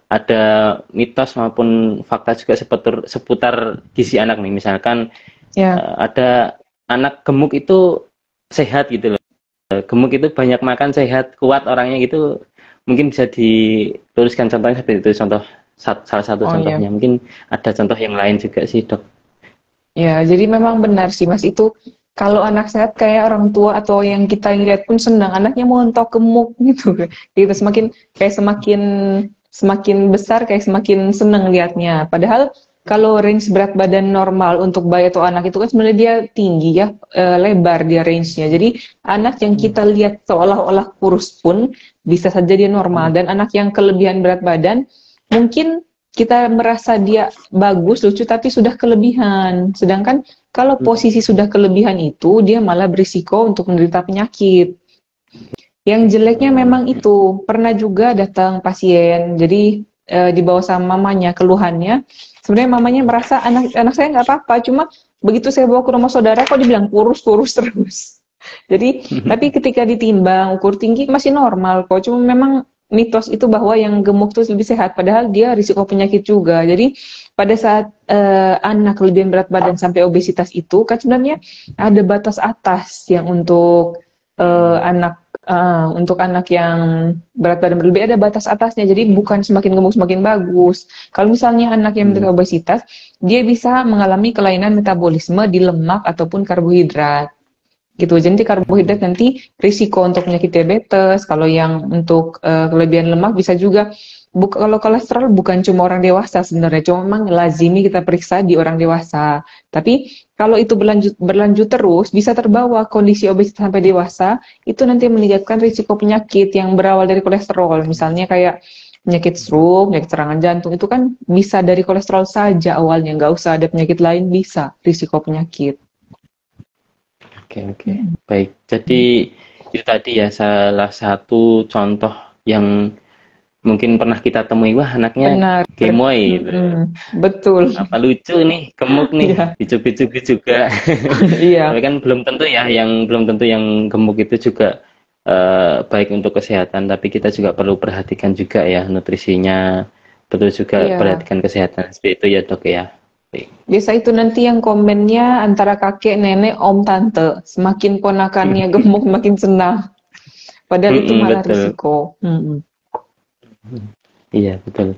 Ada mitos maupun fakta juga seputar gizi anak nih. Misalkan Ya. ada anak gemuk itu sehat gitu loh. Gemuk itu banyak makan, sehat, kuat orangnya gitu. Mungkin bisa dituliskan contohnya seperti itu, contoh salah satu Oh iya. contohnya. Mungkin ada contoh yang lain juga sih, Dok. Ya, jadi memang benar sih Mas itu kalau anak sehat kayak orang tua atau yang kita lihat pun senang anaknya montok gemuk gitu. Gitu semakin semakin besar kayak semakin senang lihatnya. Padahal kalau range berat badan normal untuk bayi atau anak itu kan sebenarnya dia tinggi ya, lebar dia range-nya. Jadi anak yang kita lihat seolah-olah kurus pun bisa saja dia normal dan anak yang kelebihan berat badan mungkin kita merasa dia bagus, lucu, tapi sudah kelebihan. Sedangkan kalau posisi sudah kelebihan itu, dia malah berisiko untuk menderita penyakit. Yang jeleknya memang itu, pernah juga datang pasien, jadi dibawa sama mamanya, keluhannya. Sebenarnya mamanya merasa anak saya nggak apa-apa, cuma begitu saya bawa ke rumah saudara, kok dibilang kurus-kurus terus. Jadi, tapi ketika ditimbang, ukur tinggi masih normal kok, cuma memang mitos itu bahwa yang gemuk itu lebih sehat, padahal dia risiko penyakit juga. Jadi pada saat anak kelebihan berat badan sampai obesitas itu kan sebenarnya ada batas atas yang untuk anak yang berat badan berlebih ada batas atasnya. Jadi bukan semakin gemuk semakin bagus. Kalau misalnya anak yang menderita obesitas, dia bisa mengalami kelainan metabolisme di lemak ataupun karbohidrat gitu. Jadi karbohidrat nanti risiko untuk penyakit diabetes. Kalau yang untuk kelebihan lemak bisa juga. Kalau kolesterol bukan cuma orang dewasa sebenarnya, cuma memang lazimi kita periksa di orang dewasa. Tapi kalau itu berlanjut terus, bisa terbawa kondisi obesitas sampai dewasa, itu nanti meningkatkan risiko penyakit yang berawal dari kolesterol. Misalnya kayak penyakit stroke, penyakit serangan jantung, itu kan bisa dari kolesterol saja awalnya, nggak usah ada penyakit lain, bisa risiko penyakit. Oke, oke. Baik. Jadi itu tadi ya salah satu contoh yang mungkin pernah kita temui, wah anaknya Benar. gemoy gitu. Betul. Apa lucu nih, gemuk nih, Iya, dicubit-cubit juga. Tapi iya, kan belum tentu yang gemuk itu juga baik untuk kesehatan, tapi kita juga perlu perhatikan juga ya nutrisinya, betul juga iya. perhatikan kesehatan seperti itu ya, Dok ya. Baik. Biasa itu nanti yang komennya antara kakek, nenek, om, tante. Semakin ponakannya gemuk, makin senang. Padahal itu malah Betul. risiko. Mm-mm. Iya, betul.